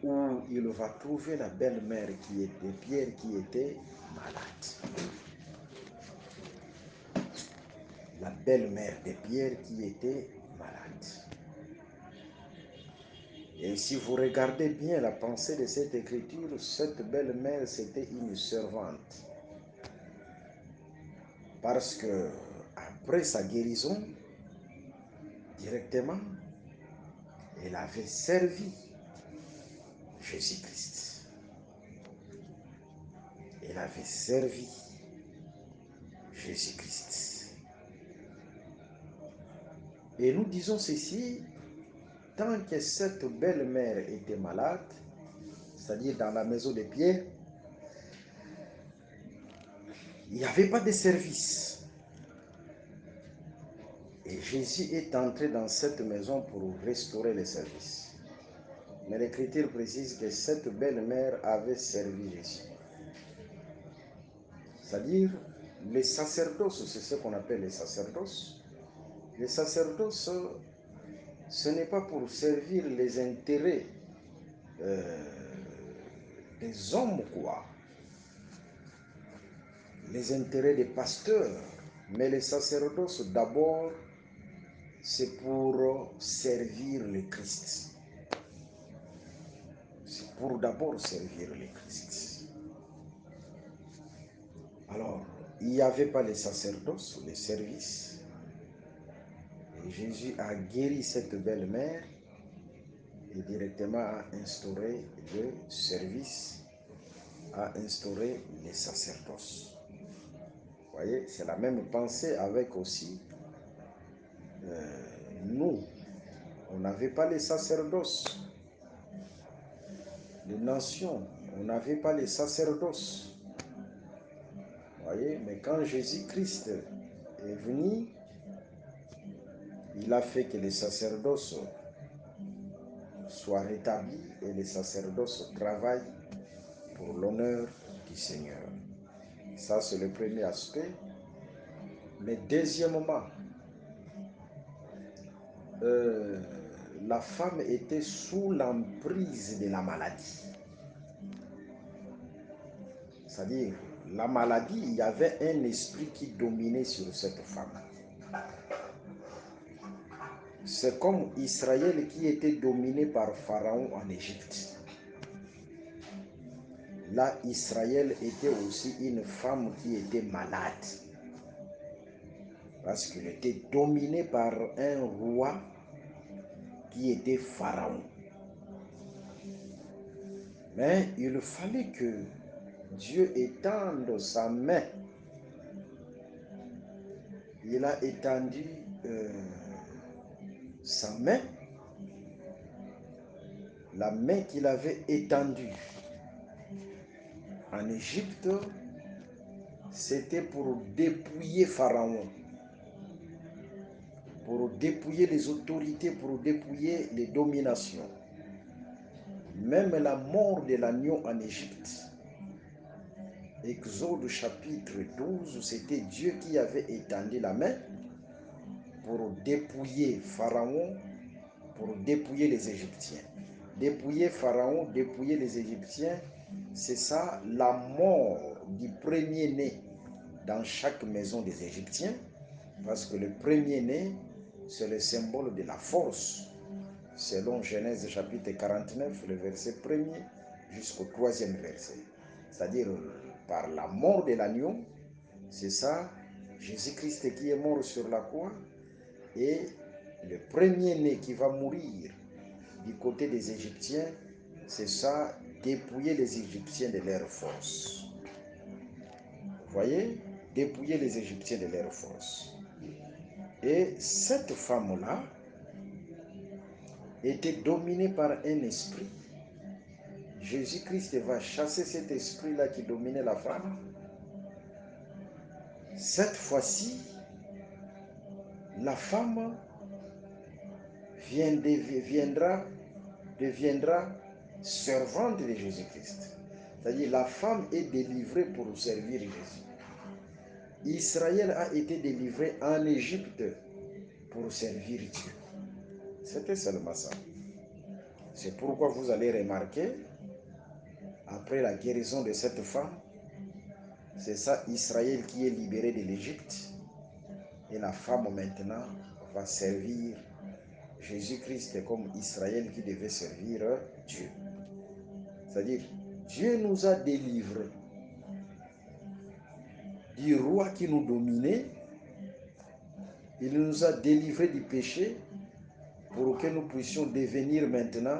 où il va trouver la belle-mère de Pierre qui était malade. La belle-mère de Pierre qui était malade. Et si vous regardez bien la pensée de cette écriture, cette belle-mère, c'était une servante. Parce que après sa guérison, directement, elle avait servi Jésus-Christ. Elle avait servi Jésus-Christ. Et nous disons ceci, tant que cette belle-mère était malade, c'est-à-dire dans la maison de Pierre, il n'y avait pas de service. Et Jésus est entré dans cette maison pour restaurer les services. Mais l'Écriture précise que cette belle-mère avait servi Jésus. C'est-à-dire, les sacerdoces, c'est ce qu'on appelle les sacerdoces. Les sacerdoces, ce n'est pas pour servir les intérêts des hommes, quoi. Les intérêts des pasteurs. Mais les sacerdoces, d'abord, c'est pour servir le Christ. C'est pour d'abord servir le Christ. Alors, il n'y avait pas les sacerdoces, les services. Et Jésus a guéri cette belle-mère et directement a instauré le service, a instauré les sacerdoces. Vous voyez, c'est la même pensée avec aussi nous. On n'avait pas les sacerdoces. Les nations, on n'avait pas les sacerdoces. Vous voyez, mais quand Jésus-Christ est venu, il a fait que les sacerdoces soient rétablis et les sacerdoces travaillent pour l'honneur du Seigneur. Ça, c'est le premier aspect. Mais deuxièmement, la femme était sous l'emprise de la maladie. C'est-à-dire, la maladie, il y avait un esprit qui dominait sur cette femme. C'est comme Israël qui était dominé par Pharaon en Égypte. Là, Israël était aussi une femme qui était malade. Parce qu'il était dominé par un roi qui était Pharaon. Mais il fallait que Dieu étende sa main. Il a étendu sa main, la main qu'il avait étendue en Égypte, c'était pour dépouiller Pharaon, pour dépouiller les autorités, pour dépouiller les dominations. Même la mort de l'agneau en Égypte, Exode chapitre 12, c'était Dieu qui avait étendu la main pour dépouiller Pharaon, pour dépouiller les Égyptiens. Dépouiller Pharaon, dépouiller les Égyptiens, c'est ça la mort du premier-né dans chaque maison des Égyptiens, parce que le premier-né, c'est le symbole de la force, selon Genèse chapitre 49, le verset 1er jusqu'au 3e verset. C'est-à-dire, par la mort de l'agneau, c'est ça, Jésus-Christ qui est mort sur la croix, et le premier-né qui va mourir du côté des Égyptiens, c'est ça, dépouiller les Égyptiens de leur force. Vous voyez, dépouiller les Égyptiens de leur force. Et cette femme-là était dominée par un esprit. Jésus-Christ va chasser cet esprit-là qui dominait la femme. Cette fois-ci, la femme deviendra servante de Jésus-Christ. C'est-à-dire la femme est délivrée pour servir Jésus. Israël a été délivré en Égypte pour servir Dieu. C'était seulement ça. C'est pourquoi vous allez remarquer, après la guérison de cette femme, c'est ça Israël qui est libéré de l'Égypte. Et la femme maintenant va servir Jésus-Christ comme Israël qui devait servir Dieu. C'est-à-dire, Dieu nous a délivrés du roi qui nous dominait. Il nous a délivrés du péché pour que nous puissions devenir maintenant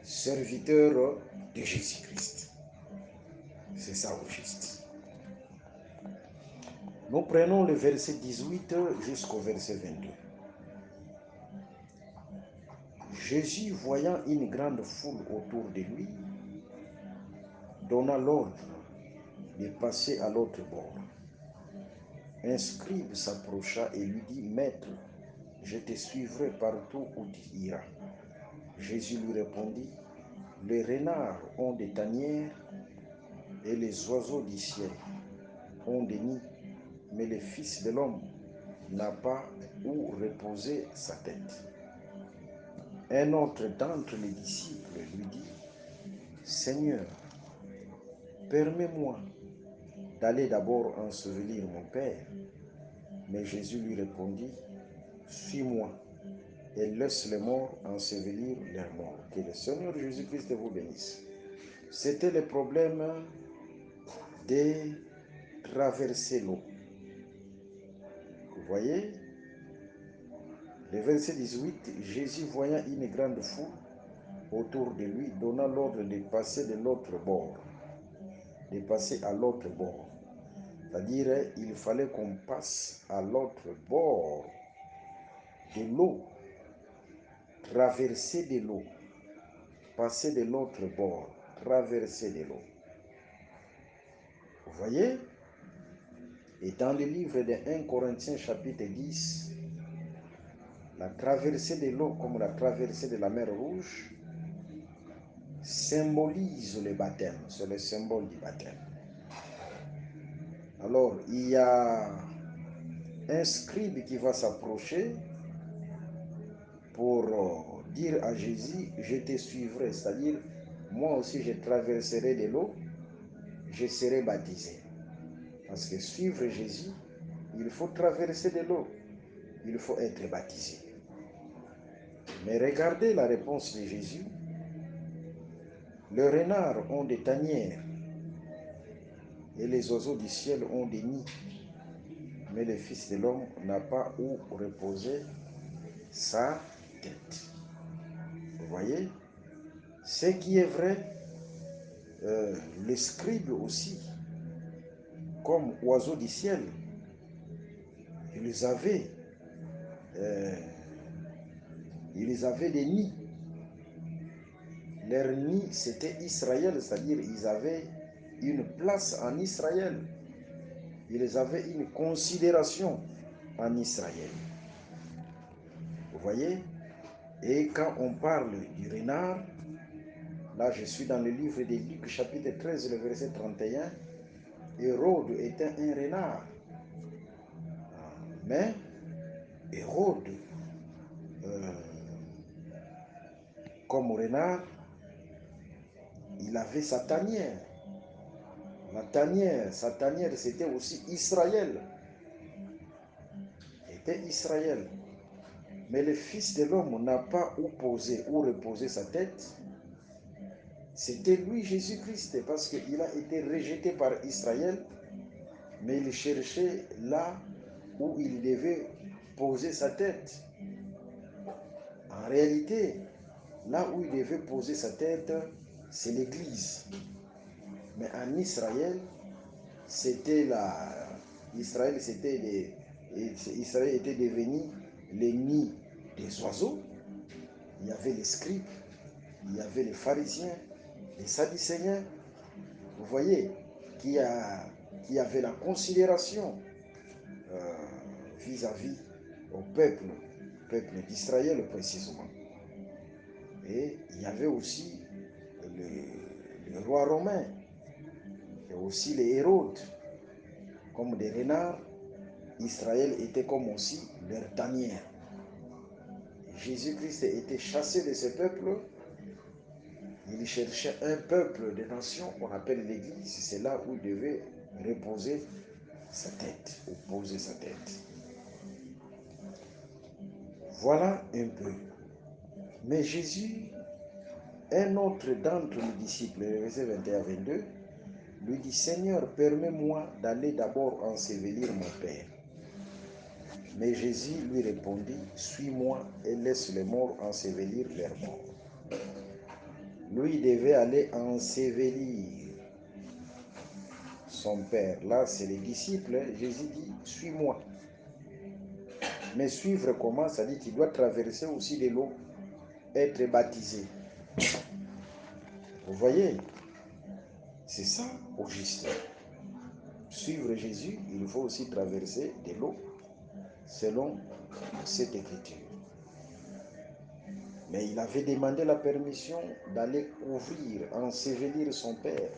serviteurs de Jésus-Christ. C'est ça au juste. Nous prenons le verset 18 jusqu'au verset 22. Jésus, voyant une grande foule autour de lui, donna l'ordre de passer à l'autre bord. Un scribe s'approcha et lui dit, Maître, je te suivrai partout où tu iras. Jésus lui répondit, les renards ont des tanières et les oiseaux du ciel ont des nids, mais le Fils de l'homme n'a pas où reposer sa tête. Un autre d'entre les disciples lui dit, Seigneur, permets-moi d'aller d'abord ensevelir mon Père. Mais Jésus lui répondit, suis-moi et laisse les morts ensevelir leurs morts. Que le Seigneur Jésus-Christ vous bénisse. C'était le problème de traverser l'eau. Vous voyez, le verset 18, Jésus voyant une grande foule autour de lui, donna l'ordre de passer de l'autre bord, de passer à l'autre bord. C'est-à-dire, il fallait qu'on passe à l'autre bord de l'eau, traverser de l'eau, passer de l'autre bord, traverser de l'eau. Vous voyez? Et dans le livre de 1 Corinthiens chapitre 10, la traversée de l'eau comme la traversée de la mer Rouge symbolise le baptême, c'est le symbole du baptême. Alors, il y a un scribe qui va s'approcher pour dire à Jésus, je te suivrai, c'est-à-dire, moi aussi je traverserai de l'eau, je serai baptisé. Parce que suivre Jésus, il faut traverser de l'eau, il faut être baptisé. Mais regardez la réponse de Jésus. Les renards ont des tanières et les oiseaux du ciel ont des nids. Mais le Fils de l'homme n'a pas où reposer sa tête. Vous voyez? Ce qui est vrai, les scribes aussi, comme oiseaux du ciel, ils avaient, euh, ils avaient des nids. Leur nid, c'était Israël, c'est-à-dire ils avaient une place en Israël. Ils avaient une considération en Israël. Vous voyez? Et quand on parle du renard, là je suis dans le livre de Luc chapitre 13, le verset 31, Hérode était un renard. Mais Hérode, comme renard, il avait sa tanière. Sa tanière, c'était aussi Israël. C'était Israël. Mais le Fils de l'homme n'a pas où poser, où reposer sa tête. C'était lui, Jésus-Christ, parce qu'il a été rejeté par Israël, mais il cherchait là où il devait poser sa tête. En réalité, là où il devait poser sa tête, c'est l'Église. Mais en Israël, c'était Israël, Israël était devenu l'ennemi des oiseaux. Il y avait les scribes, il y avait les pharisiens, les sadducéens, vous voyez, qui avaient la considération vis-à-vis au peuple d'Israël précisément. Et il y avait aussi le roi romain, et aussi les Hérodes. comme des renards, Israël était comme aussi leur tanière. Jésus-Christ était chassé de ce peuple. Il cherchait un peuple de nations qu'on appelle l'Église. C'est là où il devait reposer sa tête, ou poser sa tête. Voilà un peu. Mais Jésus, un autre d'entre les disciples, verset 21 à 22, lui dit, Seigneur, permets-moi d'aller d'abord ensevelir mon Père. Mais Jésus lui répondit, suis-moi et laisse les morts ensevelir leurs morts. Lui devait aller ensevelir son Père. Là, c'est les disciples. Jésus dit, suis-moi. Mais suivre comment? Ça dit qu'il doit traverser aussi de l'eau, être baptisé. Vous voyez? C'est ça au juste. Suivre Jésus, il faut aussi traverser de l'eau, selon cette écriture. Mais il avait demandé la permission d'aller couvrir, ensevelir son Père.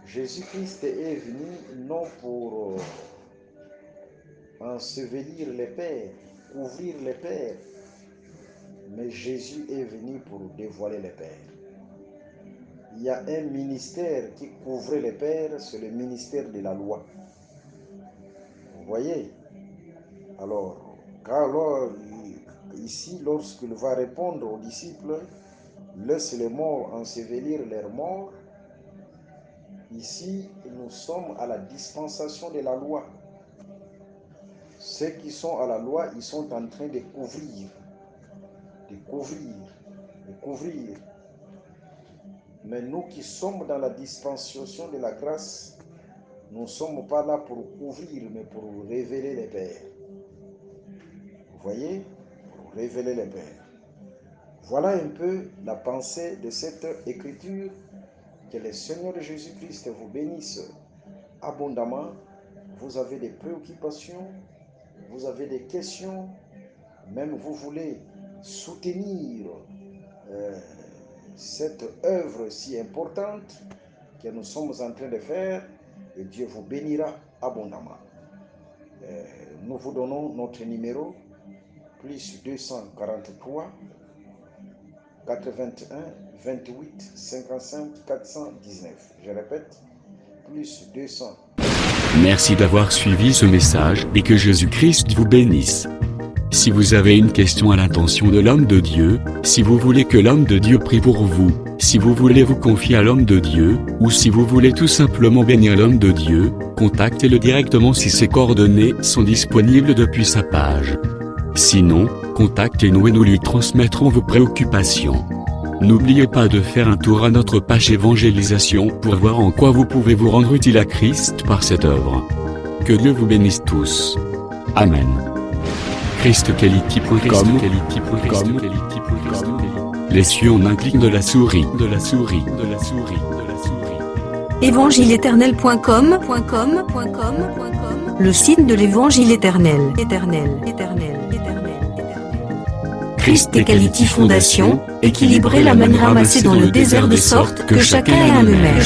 Jésus-Christ est venu non pour ensevelir les pères, couvrir les pères, mais Jésus est venu pour dévoiler les pères. Il y a un ministère qui couvrait les pères, c'est le ministère de la loi. Vous voyez? Alors, ici, lorsqu'il va répondre aux disciples, laisse les morts ensevelir leurs morts, ici, nous sommes à la dispensation de la loi. Ceux qui sont à la loi, ils sont en train de couvrir, de couvrir, de couvrir. Mais nous qui sommes dans la dispensation de la grâce, nous ne sommes pas là pour couvrir, mais pour révéler les pères. Vous voyez? Pour révéler les pères. Voilà un peu la pensée de cette écriture. Que le Seigneur Jésus-Christ vous bénisse abondamment. Vous avez des préoccupations, vous avez des questions, même vous voulez soutenir cette œuvre si importante que nous sommes en train de faire, et Dieu vous bénira abondamment. Nous vous donnons notre numéro, plus 243 81 28 55 419. Je répète, plus 200. Merci d'avoir suivi ce message et que Jésus-Christ vous bénisse. Si vous avez une question à l'intention de l'homme de Dieu, si vous voulez que l'homme de Dieu prie pour vous, si vous voulez vous confier à l'homme de Dieu, ou si vous voulez tout simplement bénir l'homme de Dieu, contactez-le directement si ses coordonnées sont disponibles depuis sa page. Sinon, contactez-nous et nous lui transmettrons vos préoccupations. N'oubliez pas de faire un tour à notre page évangélisation pour voir en quoi vous pouvez vous rendre utile à Christ par cette œuvre. Que Dieu vous bénisse tous. Amen. ChristQuality.com. Les cieux en un clic de la souris. Évangile-éternel.com, le site de l'Évangile éternel. Christ et Quality Fondation, équilibrer la manne ramassée dans le désert de sorte que chacun ait un numéro.